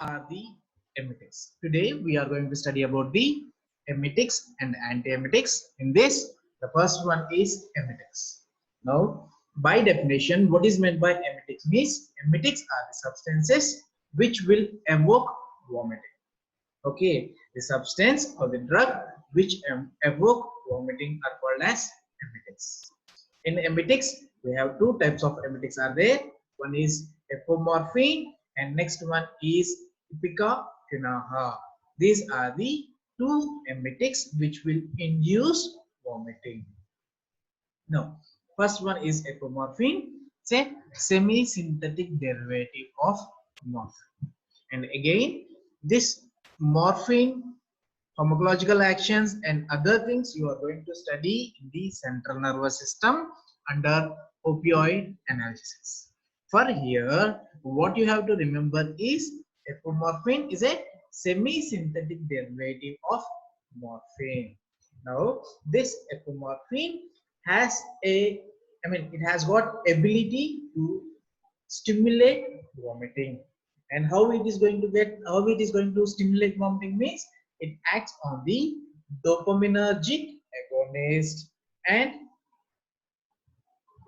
are the emetics. Today we are going to study about the emetics and antiemetics. In this, the first one is emetics. Now, by definition, what is meant by emetics means emetics are the substances which will evoke vomiting. Okay, the substance or the drug which evoke vomiting are called as emetics. In emetics, we have two types of emetics are there. One is apomorphine and next one is ipecacuinaha. These are the two emetics which will induce vomiting. Now, first one is apomorphine. It's a semi-synthetic derivative of morphine. And again, this morphine pharmacological actions and other things you are going to study in the central nervous system under opioid analgesics. For here, what you have to remember is apomorphine is a semi-synthetic derivative of morphine. Now, this apomorphine has it has got ability to stimulate vomiting. And how it is going to stimulate vomiting means it acts on the dopaminergic agonist and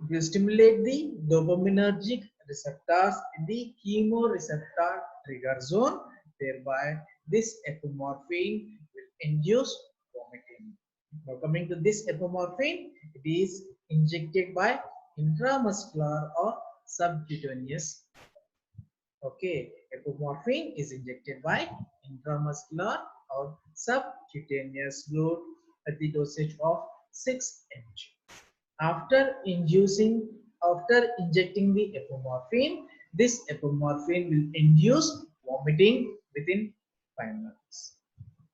it will stimulate the dopaminergic receptors in the chemoreceptor trigger zone. Thereby, this apomorphine will induce vomiting. Now, coming to this apomorphine, it is injected by intramuscular or subcutaneous. Okay, apomorphine is injected by intramuscular or subcutaneous route at the dosage of 6 mg. After injecting the apomorphine, this apomorphine will induce vomiting within 5 minutes.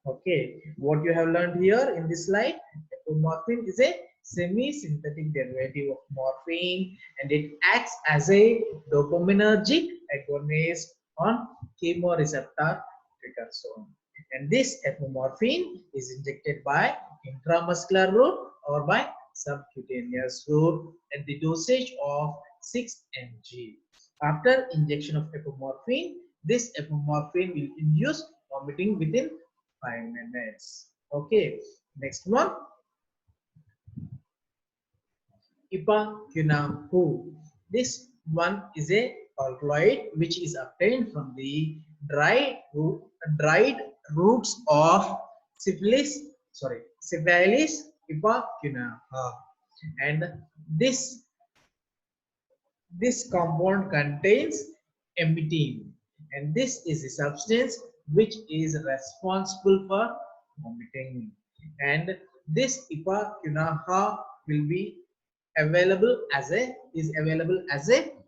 Okay, what you have learned here in this slide, apomorphine is a semi-synthetic derivative of morphine and it acts as a dopaminergic agonist on chemoreceptor trigger zone. And this apomorphine is injected by intramuscular route or by subcutaneous route at the dosage of 6 mg. After injection of apomorphine, this apomorphine will induce vomiting within 5 minutes. Okay, next one, ipecacuinahu. This one is a alkaloid which is obtained from the dried roots of Syphilis ipecacuinaha, and this compound contains emmetine, and this is a substance which is responsible for vomiting. And this ipecacuinaha will be available as a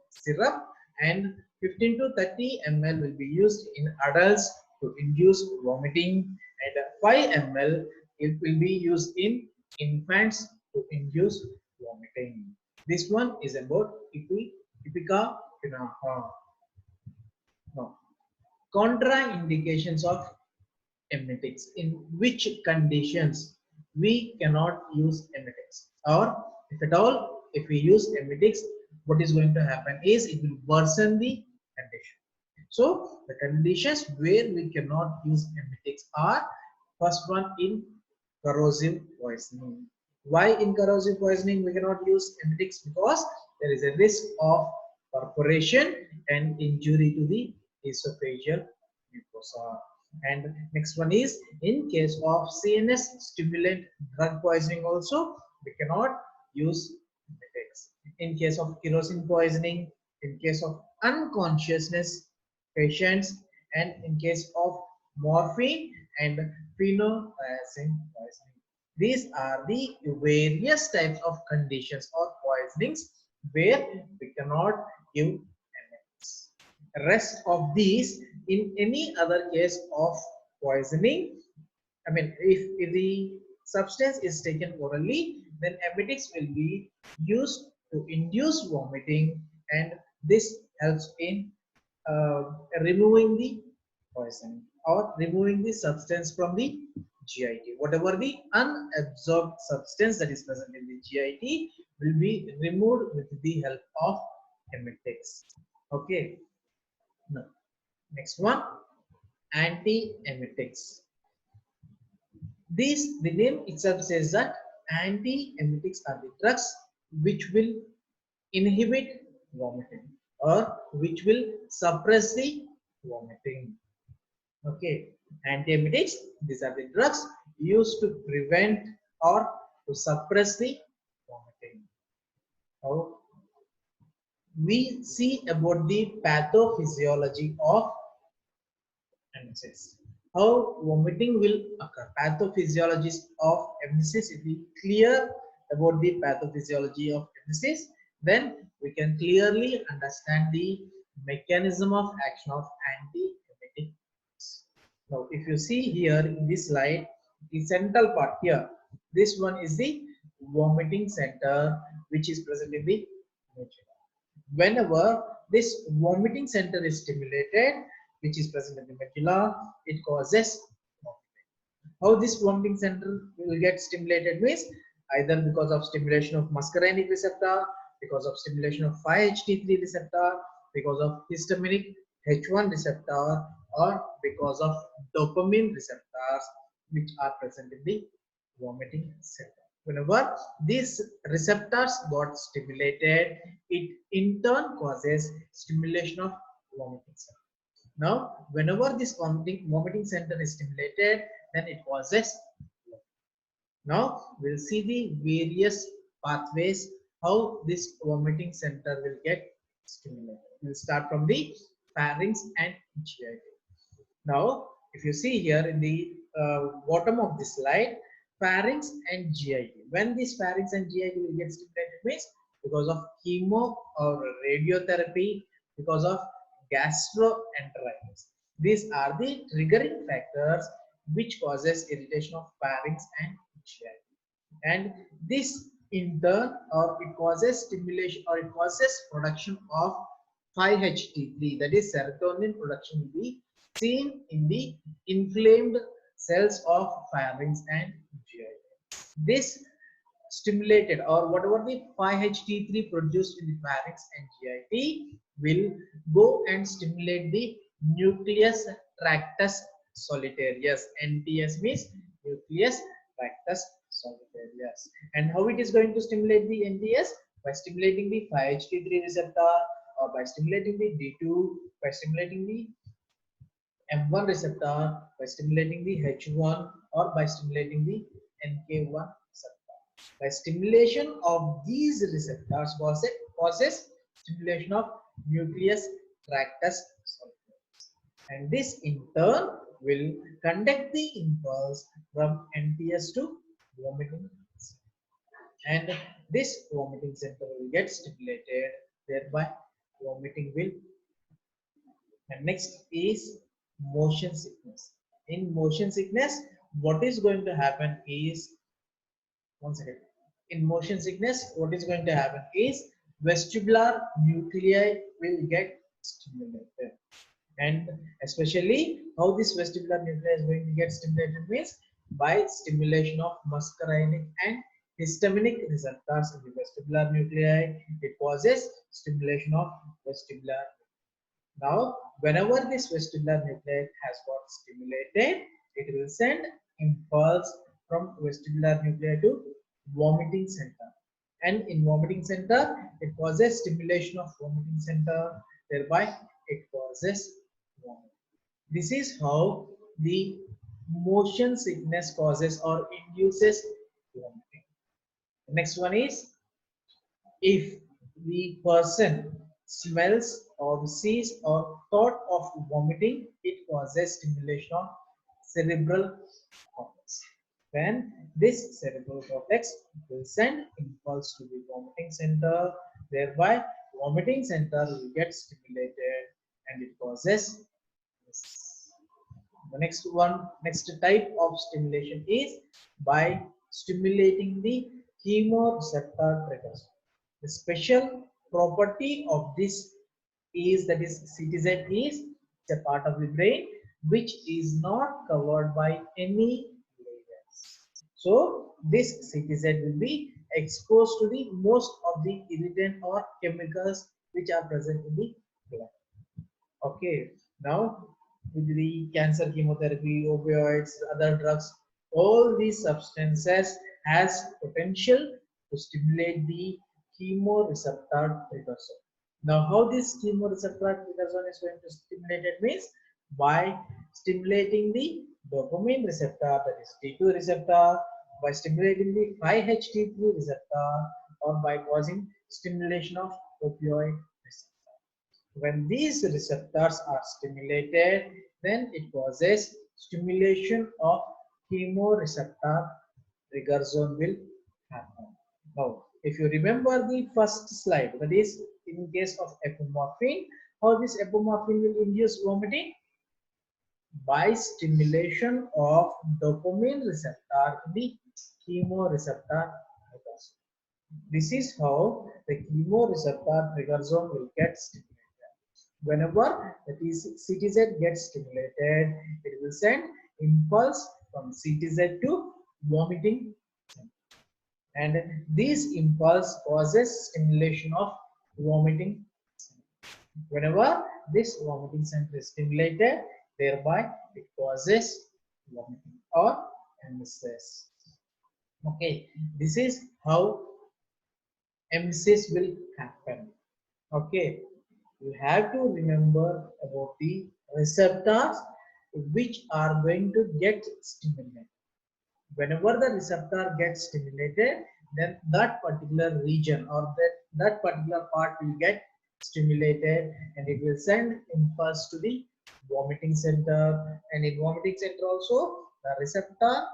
syrup, and 15 to 30 ml will be used in adults to induce vomiting, and 5 ml it will be used in infants to induce vomiting. This one is about ipecacuinaha. Now, contraindications of emetics. In which conditions we cannot use emetics, or if at all, if we use emetics, what is going to happen is it will worsen the condition. So the conditions where we cannot use emetics are: first one, in corrosive poisoning. Why in corrosive poisoning we cannot use emetics? Because there is a risk of perforation and injury to the esophageal mucosa. And next one is in case of CNS stimulant drug poisoning also we cannot use emetics. In case of kerosene poisoning, in case of unconsciousness patients, and in case of morphine and phenothiazine poisoning. These are the various types of conditions or poisonings where we cannot give emetics. Rest of these, in any other case of poisoning, if the substance is taken orally, then emetics will be used to induce vomiting, and this helps in uh, removing the poison or removing the substance from the GIT. Whatever the unabsorbed substance that is present in the GIT will be removed with the help of emetics. Okay. Now, next one. antiemetics. The name itself says that antiemetics are the drugs which will inhibit vomiting or which will suppress the vomiting. Okay, antiemetics, these are the drugs used to prevent or to suppress the vomiting. Now, we see about the pathophysiology of emesis. How vomiting will occur. Pathophysiology of emesis, if we clear about the pathophysiology of emesis, then we can clearly understand the mechanism of action of antiemetic. Now, if you see here in this slide, the central part here, this one is the vomiting center, which is present in the medulla. Whenever this vomiting center is stimulated, which is present in the medulla, it causes vomiting. How this vomiting center will get stimulated means either because of stimulation of muscarinic receptor, because of stimulation of 5-HT3 receptor, because of histaminic H1 receptor, or because of dopamine receptors which are present in the vomiting center. Whenever these receptors got stimulated, it in turn causes stimulation of vomiting center. Now, whenever this vomiting center is stimulated, then it causes. Now, we'll see the various pathways how this vomiting center will get stimulated. We'll start from the pharynx and GI. Now, if you see here in the bottom of this slide, pharynx and GIT. When this pharynx and GIT will get stimulated means because of chemo or radiotherapy, because of gastroenteritis. These are the triggering factors which causes irritation of pharynx and GIT. And this in turn, or it causes stimulation or it causes production of 5-HT3, that is serotonin production will be seen in the inflamed cells of pharynx and GI. This stimulated or whatever the 5-HT3 produced in the pharynx and GIT will go and stimulate the nucleus tractus solitarius. NTS means nucleus tractus solitarius. And how it is going to stimulate the NTS? By stimulating the 5-HT3 receptor, or by stimulating the D2, by stimulating the M1 receptor, by stimulating the H1, or by stimulating the NK1 receptor. By stimulation of these receptors causes stimulation of nucleus tractus solitarius. And this in turn will conduct the impulse from NTS to vomiting center. And this vomiting center will get stimulated, thereby vomiting will. And next is motion sickness. In motion sickness, what is going to happen is, one second. In motion sickness, what is going to happen is vestibular nuclei will get stimulated. And especially how this vestibular nuclei is going to get stimulated means by stimulation of muscarinic and histaminic receptors in the vestibular nuclei. It causes stimulation of vestibular. Now, whenever this vestibular nuclei has got stimulated, it will send impulse from vestibular nuclei to vomiting center. And in vomiting center, it causes stimulation of vomiting center, thereby it causes vomiting. This is how the motion sickness causes or induces vomiting. The next one is, if the person smells or sees or thought of vomiting, it causes stimulation of cerebral cortex. Then this cerebral cortex will send impulse to the vomiting center, thereby vomiting center will get stimulated and it causes this. The next type of stimulation is by stimulating the chemoreceptor triggers. The special property of this is that is CTZ is a part of the brain which is not covered by any layers. So this CTZ will be exposed to the most of the irritant or chemicals which are present in the blood. Okay, now with the cancer chemotherapy, opioids, other drugs, all these substances has potential to stimulate the chemoreceptor triggers. Now, how this chemoreceptor triggers is going to stimulate it means by stimulating the dopamine receptor, that is T2 receptor, by stimulating the 5-HT3 receptor, or by causing stimulation of opioid receptor. When these receptors are stimulated, then it causes stimulation of chemoreceptor trigger zone will happen. Now, if you remember the first slide, that is in case of apomorphine, how this apomorphine will induce vomiting? By stimulation of dopamine receptor, the chemoreceptor. This is how the chemoreceptor trigger zone will get stimulated. Whenever the CTZ gets stimulated, it will send impulse from CTZ to vomiting center. And this impulse causes stimulation of vomiting center. Whenever this vomiting center is stimulated, thereby it causes vomiting or emesis. Okay, this is how emesis will happen. Okay, you have to remember about the receptors which are going to get stimulated. Whenever the receptor gets stimulated, then that particular region or that particular part will get stimulated and it will send impulse to the vomiting center, and in vomiting center also the receptor,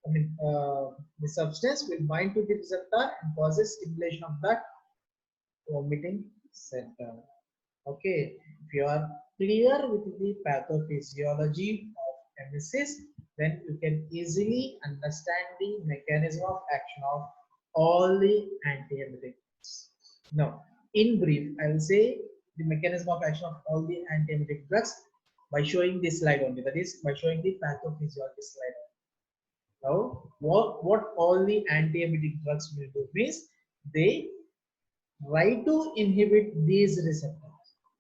the substance will bind to the receptor and causes stimulation of that vomiting center. Okay, if you are clear with the pathophysiology of emesis, then you can easily understand the mechanism of action of all the antiemetics. Now, in brief, I will say the mechanism of action of all the antiemetic drugs by showing this slide only. That is, by showing the pathophysiology slide. Now, what all the antiemetic drugs will do means they try to inhibit these receptors.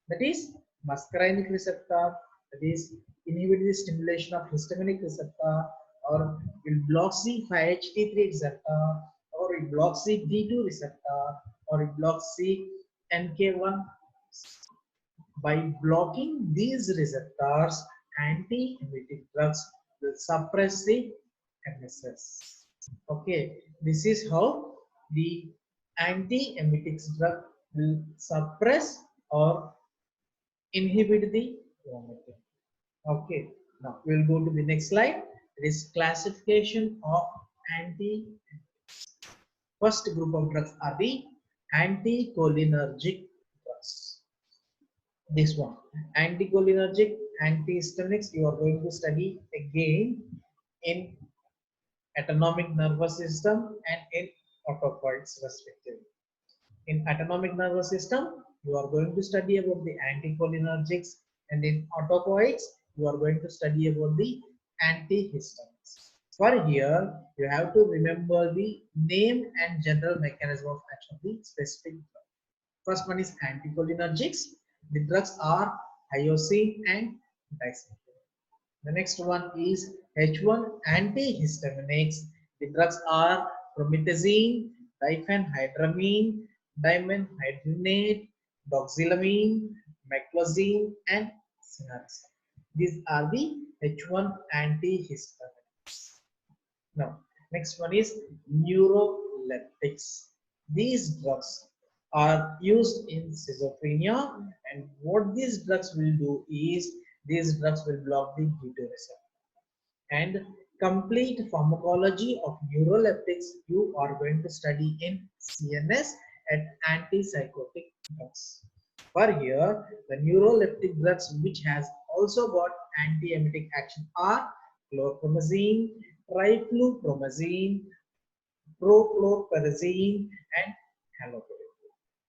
That is muscarinic receptor, that is inhibit the stimulation of histaminic receptor, or will block the 5-HT3 receptor, or it blocks the D2 receptor, or it blocks the NK1. By blocking these receptors, anti-emetic drugs will suppress the emesis. Okay, this is how the anti-emetic drug will suppress or inhibit the vomiting. Okay, now we'll go to the next slide. It is classification of anti. First group of drugs are the anticholinergic drugs. This one, anticholinergic, antihistaminics, you are going to study again in autonomic nervous system and in autopoids respectively. In autonomic nervous system, you are going to study about the anticholinergics, and in autopoids, you are going to study about the antihistamines. For here, you have to remember the name and general mechanism of action of the specific drug. First one is anticholinergics. The drugs are hyoscine and dicyclone. The next one is H1 antihistaminics. The drugs are promethazine, diphenhydramine, dimenhydrinate, doxylamine, meclizine, and cinnarizine. These are the H1 antihistaminics. Now, next one is neuroleptics. These drugs are used in schizophrenia, and what these drugs will do is these drugs will block the D2 receptor. And complete pharmacology of neuroleptics you are going to study in CNS and antipsychotic drugs. For here, the neuroleptic drugs which has also got antiemetic action are chlorpromazine, triflupromazine, prochlorperazine, and haloperidol.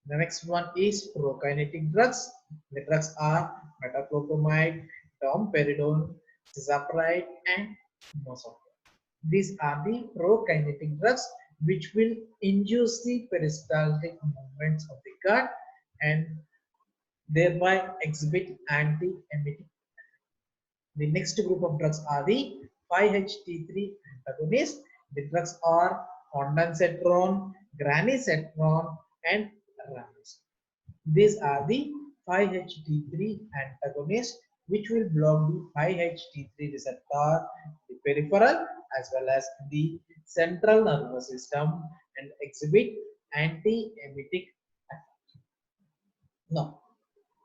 The next one is prokinetic drugs. The drugs are metoclopramide, domperidone, cisapride, and nosopro. These are the prokinetic drugs which will induce the peristaltic movements of the gut and thereby exhibit anti-emetic. The next group of drugs are the 5-HT3 antagonists. The drugs are ondansetron, granisetron, and ranitidine. These are the 5-HT3 antagonists which will block the 5-HT3 receptor, the peripheral as well as the central nervous system and exhibit anti-emetic effect. Now,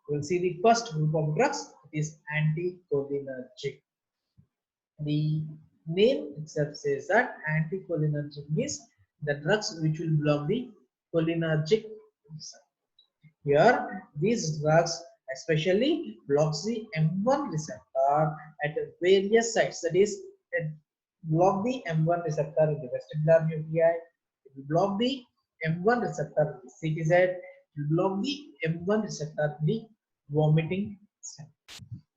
we'll see the first group of drugs. It is anticholinergic. The name itself says that anticholinergic means the drugs which will block the cholinergic receptor. Here, these drugs especially blocks the M1 receptor at various sites. That is, it block the M1 receptor in the vestibular nuclei. It will block the M1 receptor in the CTZ. It will block the M1 receptor in the vomiting center.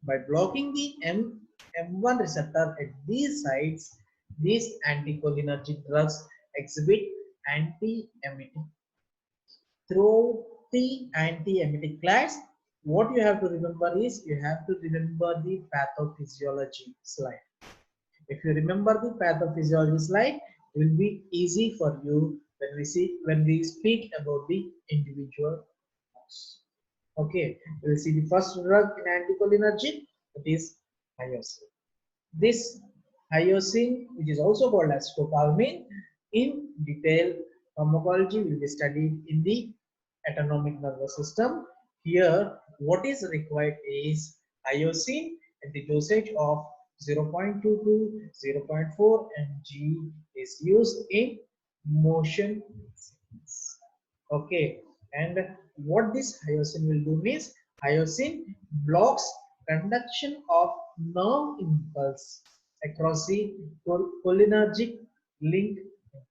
By blocking the M1 receptor at these sites, these anticholinergic drugs exhibit anti-emetic. Throughout the anti-emetic class, what you have to remember is you have to remember the pathophysiology slide. If you remember the pathophysiology slide, it will be easy for you when we speak about the individual drugs. Okay, we will see the first drug in anticholinergic, that is hyoscine. This hyoscine, which is also called as scopolamine, in detail pharmacology will be studied in the autonomic nervous system. Here, what is required is hyoscine at the dosage of 0.2 to 0.4 mg is used in motion sickness. Okay, and what this hyoscine will do means hyoscine blocks conduction of nerve impulse across the cholinergic link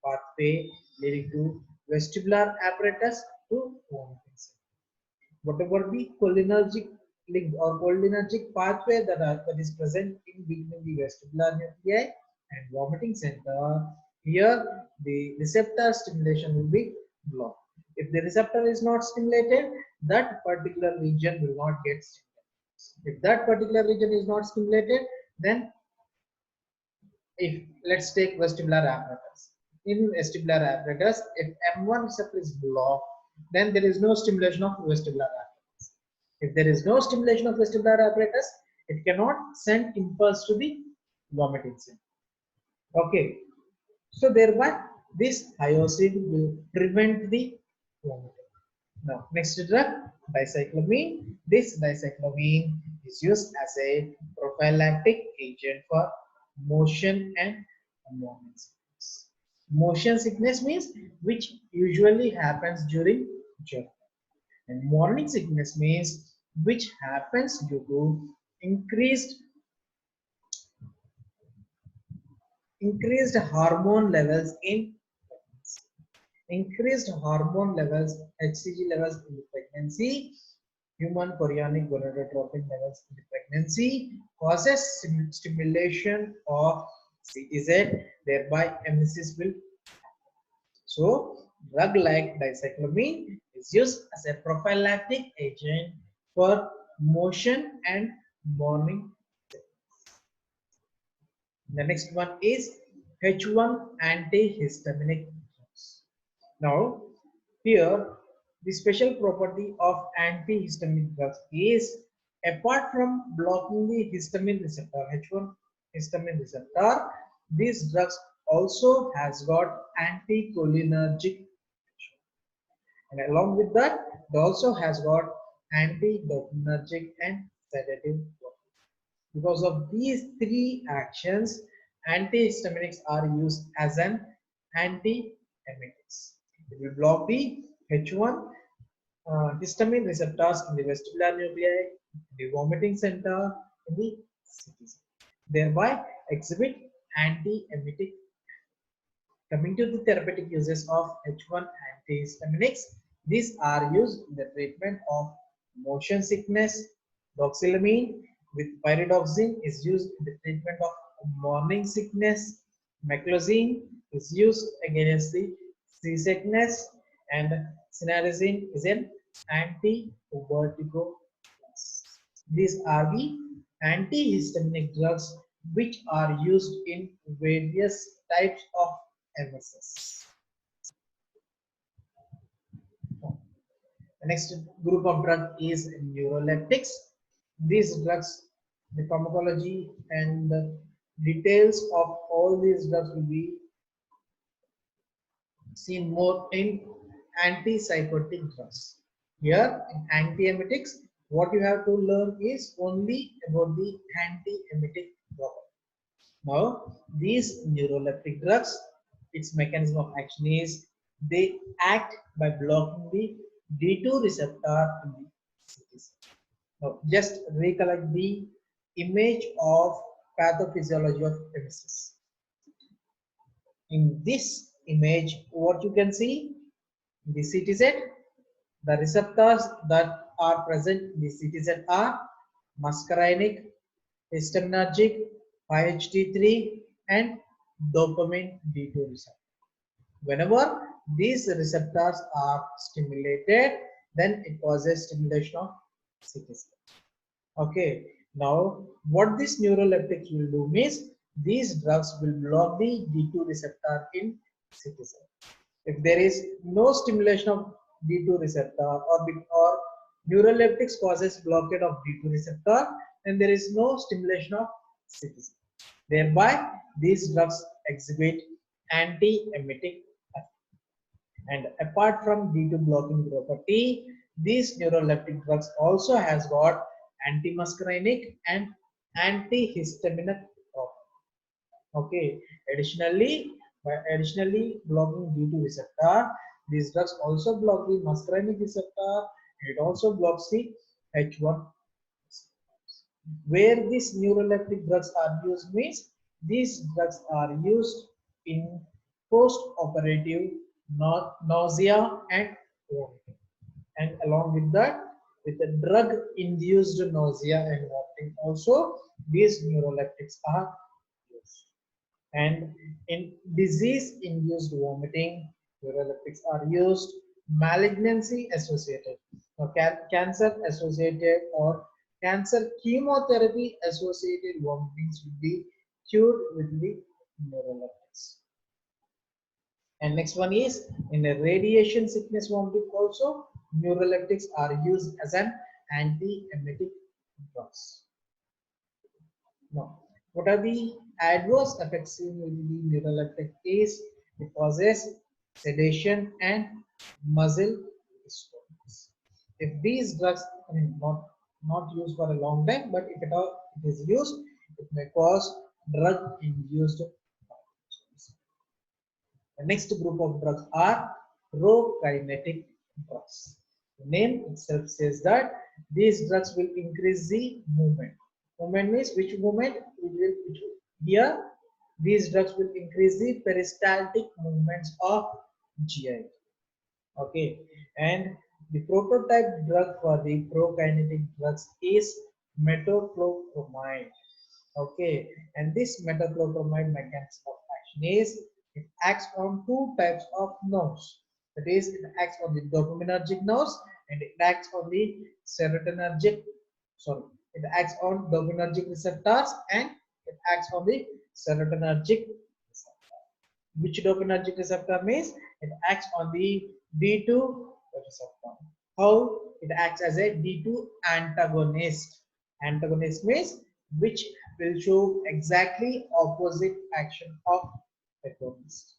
pathway leading to vestibular apparatus to vomiting center. Whatever the cholinergic link or cholinergic pathway that is present in between the vestibular nuclei and vomiting center, here the receptor stimulation will be blocked. If the receptor is not stimulated, that particular region will not get stimulated. If that particular region is not stimulated, then if let's take vestibular apparatus. In vestibular apparatus, if M1 receptor is blocked, then there is no stimulation of vestibular apparatus. If there is no stimulation of vestibular apparatus, it cannot send impulse to the vomiting center. Okay, so thereby this hyoscine will prevent the vomiting. Now, next drug, dicyclomine. This dicyclomine is used as a prophylactic agent for motion and morning sickness. Motion sickness means which usually happens during journey, and morning sickness means which happens due to increased hormone levels in pregnancy. Increased hormone levels, HCG levels in the pregnancy, human chorionic gonadotropin levels in the pregnancy causes stimulation of CTZ, thereby emesis will happen. So, drug like dicyclomine is used as a prophylactic agent for motion and morning sickness. The next one is H1 antihistaminic drugs. Now, here the special property of antihistaminic drugs is apart from blocking the histamine receptor, H1 histamine receptor, these drugs also has got anticholinergic action. And along with that, it also has got antidopaminergic and sedative properties. Because of these three actions, antihistaminics are used as an antiemetics. It will block the H1 histamine receptors in the vestibular nuclei, the vomiting center, in the CTC, thereby exhibit antiemetic. Coming to the therapeutic uses of H1 antihistaminics, these are used in the treatment of motion sickness. Doxylamine with pyridoxine is used in the treatment of morning sickness. Meclizine is used against the seasickness, and cinnarizine is an anti-vertigo. These are the antihistaminic drugs which are used in various types of MSS. The next group of drug is neuroleptics. These drugs, the pharmacology and the details of all these drugs will be seen more in antipsychotic drugs. Here in antiemetics, what you have to learn is only about the antiemetic property. Now, these neuroleptic drugs, its mechanism of action is they act by blocking the D2 receptor in the CT cell. Now, just recollect the image of pathophysiology of emesis. In this image, what you can see, the CTZ, the receptors that are present in the CTZ are muscarinic, histaminergic, 5-HT3 and dopamine D2 receptor. Whenever these receptors are stimulated, then it causes stimulation of CTZ. Okay, now what this neuroleptics will do means these drugs will block the D2 receptor in CT cell. If there is no stimulation of D2 receptor or neuroleptics causes blockade of D2 receptor, then there is no stimulation of CT cell. Thereby, these drugs exhibit anti-emetic effect. And apart from D2 blocking property, these neuroleptic drugs also has got antimuscarinic and antihistaminic property. Okay. Additionally, blocking D2 receptor, these drugs also block the muscarinic receptor. It also blocks the H1. Where these neuroleptic drugs are used means these drugs are used in post-operative nausea and vomiting. And along with that, with the drug-induced nausea and vomiting also, these neuroleptics are used. And in disease-induced vomiting, neuroleptics are used. Malignancy associated, or cancer associated or cancer chemotherapy associated vomitings will be cured with the neuroleptics. And next one is in the radiation sickness vomiting also, neuroleptics are used as an anti-emetic drugs. Now, what are the adverse effects seen with the neuroleptic is it causes sedation and muscle disturbance. If these drugs, I mean, not used for a long time, but if it is used, it may cause drug-induced violations. The next group of drugs are prokinetic drugs. The name itself says that these drugs will increase the movement. Movement means which movement? Here, these drugs will increase the peristaltic movements of GI. Okay, and the prototype drug for the prokinetic drugs is metoclopramide. Okay, and this metoclopramide mechanism of action is it acts on two types of nerves. That is, it acts on the dopaminergic nerves and it acts on the serotonergic. Sorry, it acts on dopaminergic receptors and it acts on the serotonergic receptor. Which dopaminergic receptor means it acts on the D2 receptor. How it acts as a D2 antagonist. Antagonist means which will show exactly opposite action of agonist.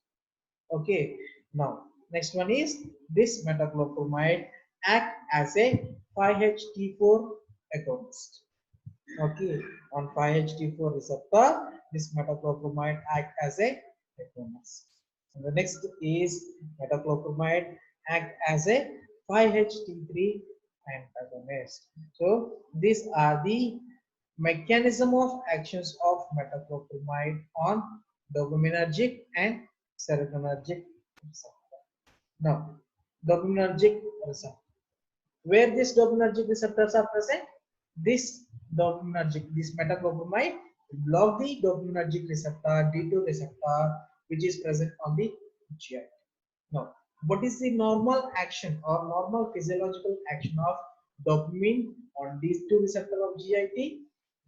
Okay, now next one is this metoclopramide act as a 5-HT4 agonist. Okay, on 5-HT4 receptor, this metoclopramide act as a agonist. And the next is metoclopramide act as a 5-HT3 antagonist. So these are the mechanism of actions of metoclopramide on dopaminergic and serotonergic receptor. Now, dopaminergic receptor. Where these dopaminergic receptors are present, this metoclopramide will block the dopaminergic receptor, D2 receptor, which is present on the GI. Now, what is the normal action or normal physiological action of dopamine on these two receptors of GIT?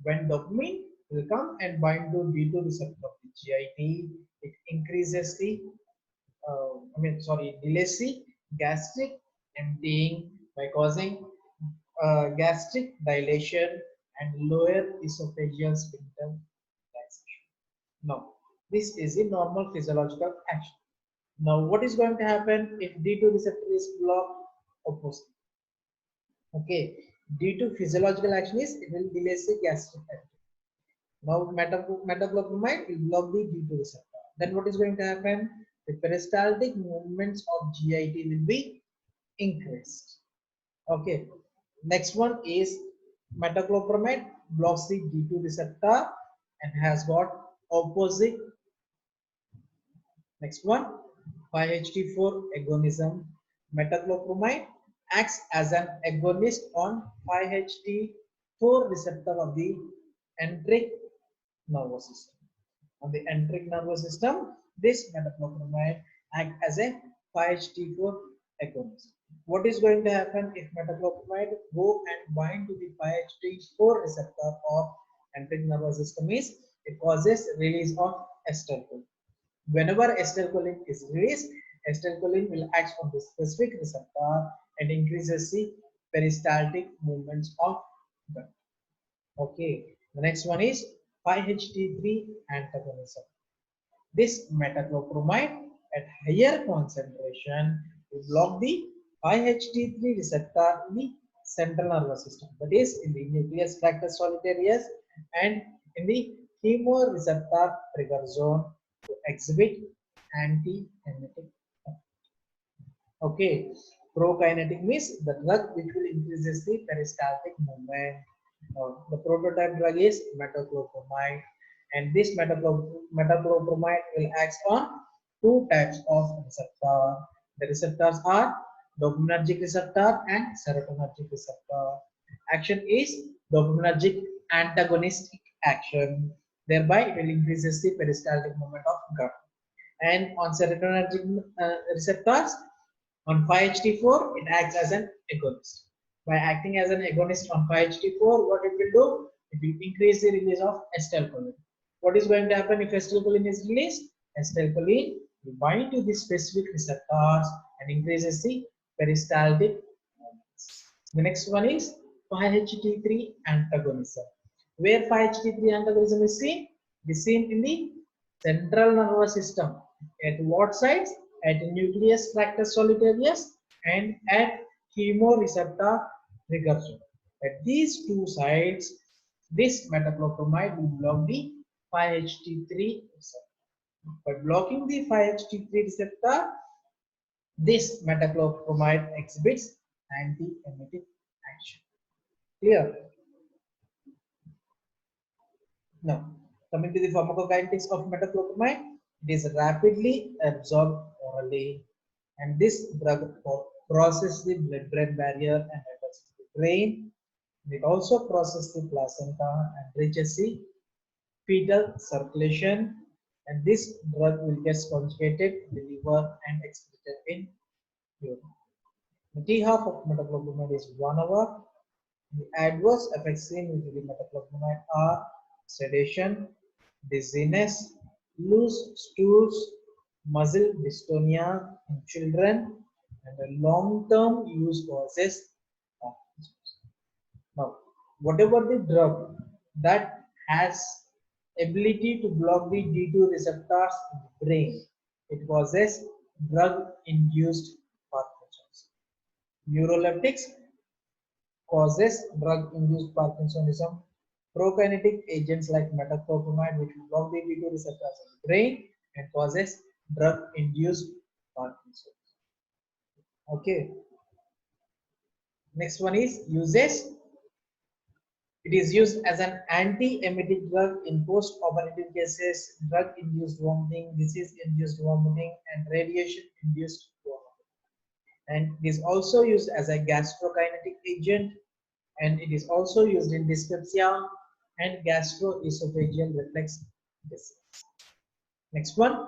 When dopamine will come and bind to D2 receptor of the GIT, it increases the, delays the gastric emptying by causing gastric dilation and lower esophageal sphincter relaxation. Now, this is a normal physiological action. Now, what is going to happen if D2 receptor is blocked? Opposite. Okay, D2 physiological action is it will delay the gastric emptying. Now metoclopramide will block the D2 receptor. Then what is going to happen? The peristaltic movements of GIT will be increased. Okay. Next one is metoclopramide blocks the D2 receptor and has got opposite. Next one, 5-HT4 agonism. Metoclopramide acts as an agonist on 5-HT4 receptor of the enteric nervous system. On the enteric nervous system, this metoclopramide act as a 5-HT4 agonist. What is going to happen if metoclopramide go and bind to the 5-HT4 receptor of enteric nervous system is it causes release of acetylcholine. Whenever acetylcholine is released, acetylcholine will act on the specific receptor and increases the peristaltic movements of gut. Okay, the next one is 5-HT3 antagonism. This metoclopramide at higher concentration will block the 5-HT3 receptor in the central nervous system, that is in the nucleus tractus solitarius and in the chemoreceptor trigger zone to exhibit anti-emetic effect. Okay, prokinetic means the drug which will increases the peristaltic movement. The prototype drug is metoclopramide, and this metoclopramide will act on two types of receptor. The receptors are dopaminergic receptor and serotonergic receptor. Action is dopaminergic antagonistic action. Thereby, it will increases the peristaltic movement of gut. And on serotonergic receptors, on 5-HT4, it acts as an agonist. By acting as an agonist on 5-HT4, what it will do? It will increase the release of acetylcholine. What is going to happen if acetylcholine is released? Acetylcholine will bind to the specific receptors and increases the peristaltic movements. The next one is 5-HT3 antagonism. Where 5-HT3 antagonism is seen? It is seen in the central nervous system. At what sites? At nucleus tractus solitarius and at chemoreceptor trigger zone. At these two sites, this metoclopramide will block the 5-HT3 receptor. By blocking the 5-HT3 receptor, this metoclopramide exhibits anti-emetic action. Clear? Now, coming to the pharmacokinetics of metoclopramide, it is rapidly absorbed orally, and this drug crosses the blood-brain barrier and enters the brain. It also crosses the placenta and reaches the fetal circulation, and this drug will get conjugated in the liver and excreted in urine. The T half of metoclopramide is 1 hour. The adverse effects seen with the metoclopramide are sedation, dizziness, loose stools, muscle dystonia in children, and a long-term use causes Parkinson's. Now, whatever the drug that has ability to block the D2 receptors in the brain, it causes drug-induced Parkinson's. Neuroleptics causes drug-induced Parkinsonism. Prokinetic agents like metoclopramide, which will block the D2 receptors in the brain and causes drug-induced Parkinson's. Okay. Next one is uses. It is used as an anti-emetic drug in post-operative cases, drug-induced vomiting, disease-induced vomiting, and radiation-induced vomiting. And it is also used as a gastrokinetic agent, and it is also used in dyspepsia and gastroesophageal reflex disease. Next one,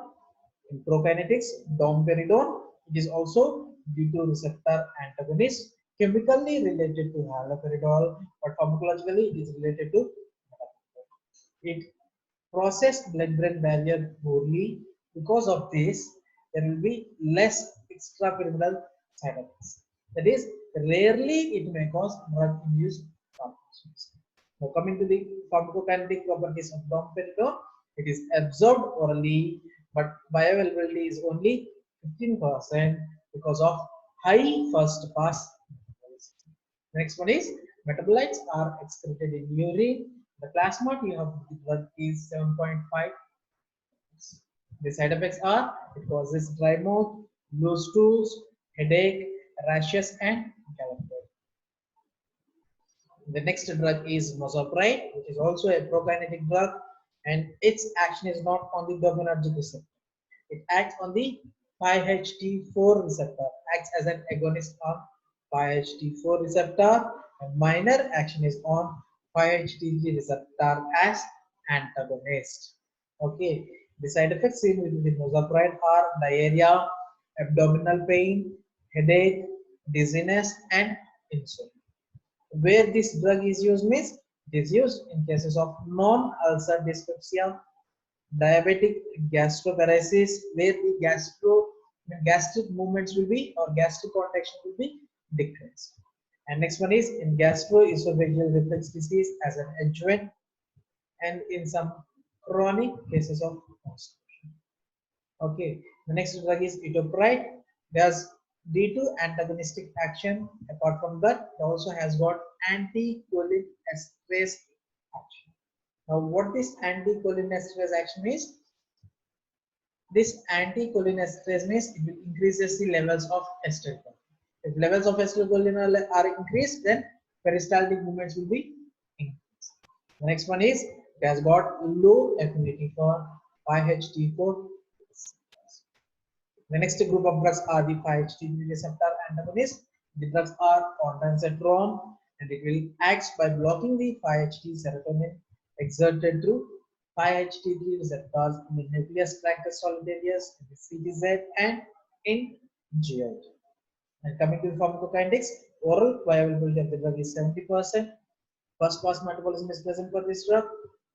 in prokinetics, domperidone. It is also D2 receptor antagonist, chemically related to haloperidol, but pharmacologically it is related to metoclopramide. It processed blood-brain barrier poorly. Because of this, there will be less extrapyramidal side effects. That is, rarely it may cause drug-induced complications. Now, coming to the pharmacokinetic properties of domperidone, it is absorbed orally, but bioavailability is only 15% because of high first pass. Next one is metabolites are excreted in urine. The plasma T of the drug is 7.5. The side effects are it causes dry mouth, loose stools, headache, rashes, and gallbladder. The next drug is mozopride, which is also a prokinetic drug, and its action is not on the dopaminergic receptor. It acts on the 5-HT4 receptor, acts as an agonist on 5-HT4 receptor, and minor action is on 5-HT3 receptor as antagonist. Okay, the side effects seen with the mozopride are diarrhea, abdominal pain, headache, dizziness, and insomnia. Where this drug is used means it is used in cases of non-ulcer dyspepsia, diabetic gastroparesis, where the gastric movements will be or gastric contraction will be decreased. And next one is in gastroesophageal reflux disease as an adjuvant, and in some chronic cases of constipation. Okay, the next drug is etopride. Does D2 antagonistic action. Apart from that, it also has got anticholinesterase action. Now, what this anticholinesterase action is? This anticholinesterase means it will increases the levels of acetylcholine. If levels of acetylcholine are increased, then peristaltic movements will be increased. The next one is it has got low affinity for 5-HT4. The next group of drugs are the 5-HT3 receptor antagonists. The drugs are ondansetron, and it will act by blocking the 5-HT serotonin exerted through 5-HT3 receptors in the nucleus tractus solitarius, in the CTZ, and in GI. And coming to the pharmacokinetics, oral bioavailability of the drug is 70%. First pass metabolism is present for this drug.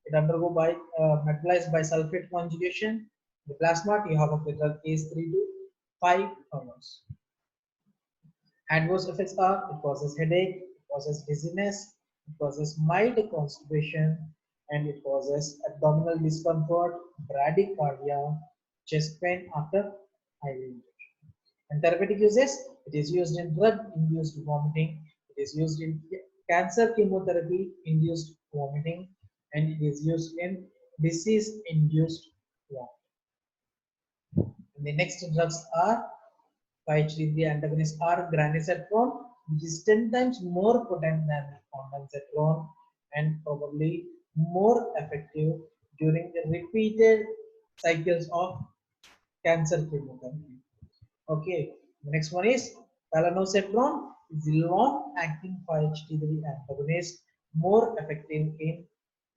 It undergo by metabolized by sulfate conjugation. The plasma T half of the drug is 3 to 5 hours. Adverse effects are it causes headache, it causes dizziness, it causes mild constipation, and it causes abdominal discomfort, bradycardia, chest pain after IV injection. And therapeutic uses, it is used in drug-induced vomiting, it is used in cancer chemotherapy-induced vomiting, and it is used in disease-induced vomiting. And the next drugs are 5-HT3 antagonists are granisetron, which is 10 times more potent than ondansetron and probably more effective during the repeated cycles of cancer chemotherapy. Okay, the next one is palanosetron, is a long-acting 5-HT3 antagonist, more effective in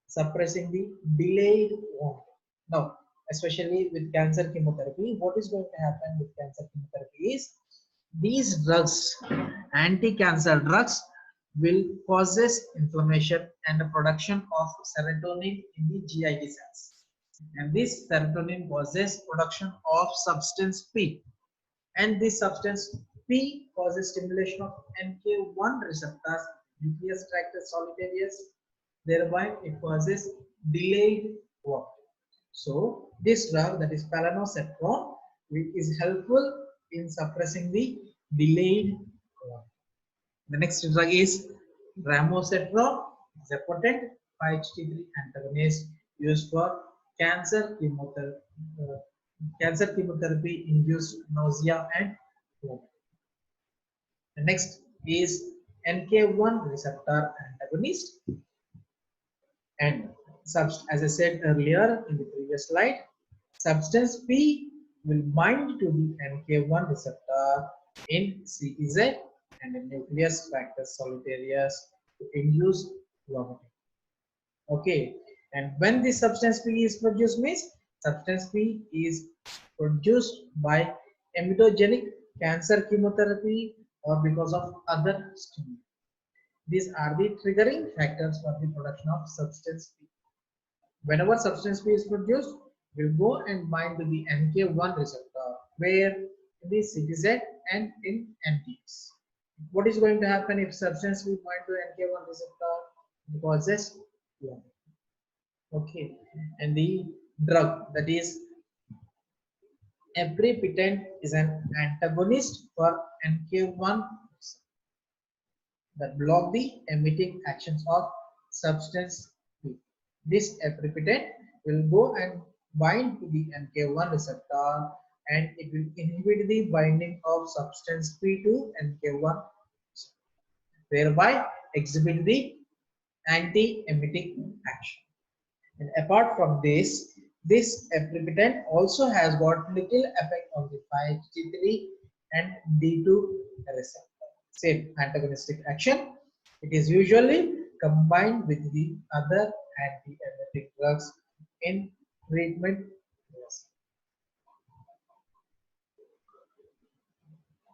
suppressing the delayed wound. Now, especially with cancer chemotherapy, what is going to happen with cancer chemotherapy is these drugs, anti-cancer drugs, will causes inflammation and the production of serotonin in the GIT cells. And this serotonin causes production of substance P. And this substance P causes stimulation of MK1 receptors, nucleus tractus solitarius, thereby it causes delayed work. So this drug, that is palanosetron, is helpful in suppressing the delayed work. The next drug is ramosetron. It's a potent 5-HT3 antagonist used for cancer chemotherapy induced nausea and vomiting. The next is NK1 receptor antagonist, and as I said earlier in the previous slide, substance P will bind to the NK1 receptor in CTZ and in nucleus tractus solitarius to induce vomiting. Okay, and when this substance P is produced means substance P is produced by emetogenic cancer chemotherapy or because of other stimuli. These are the triggering factors for the production of substance P. Whenever substance P is produced, will go and bind to the NK1 receptor, where in the CTZ and in NTX. What is going to happen if substance P bind to NK1 receptor? It causes one. Okay, and the drug, that is aprepitant, is an antagonist for NK1 that block the emetic actions of substance P. This aprepitant will go and bind to the NK1 receptor, and it will inhibit the binding of substance P to NK1, thereby exhibit the anti-emetic action. And apart from this aprepitant also has got little effect on the 5-HT3 and D2 receptor. Same antagonistic action. It is usually combined with the other anti-emetic drugs in treatment.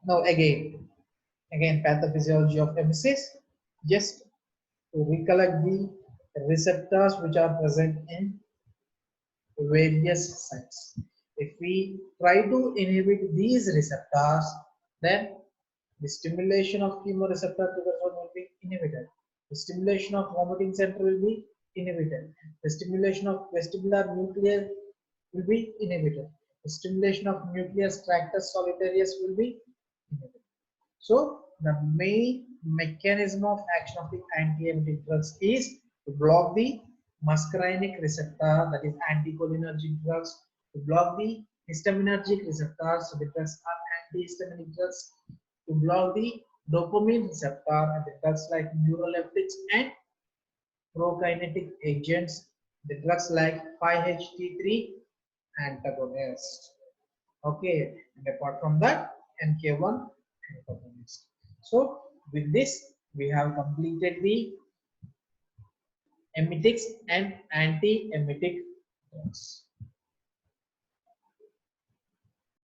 Now again pathophysiology of emesis. Just to recollect the receptors which are present in various sites. If we try to inhibit these receptors, then the stimulation of chemoreceptor trigger will be inhibited. The stimulation of vomiting center will be inhibited. The stimulation of vestibular nucleus will be inhibited. The stimulation of nucleus tractus solitarius will be inhibited. So the main mechanism of action of the anti-emetic drugs is to block the muscarinic receptor, that is anticholinergic drugs, to block the histaminergic receptors, so the drugs are antihistaminic drugs, to block the dopamine receptor, and the drugs like neuroleptics and prokinetic agents, the drugs like 5-HT3 antagonist. Okay, and apart from that, NK1 antagonist. So with this, we have completed the emetics and anti-emetic drugs.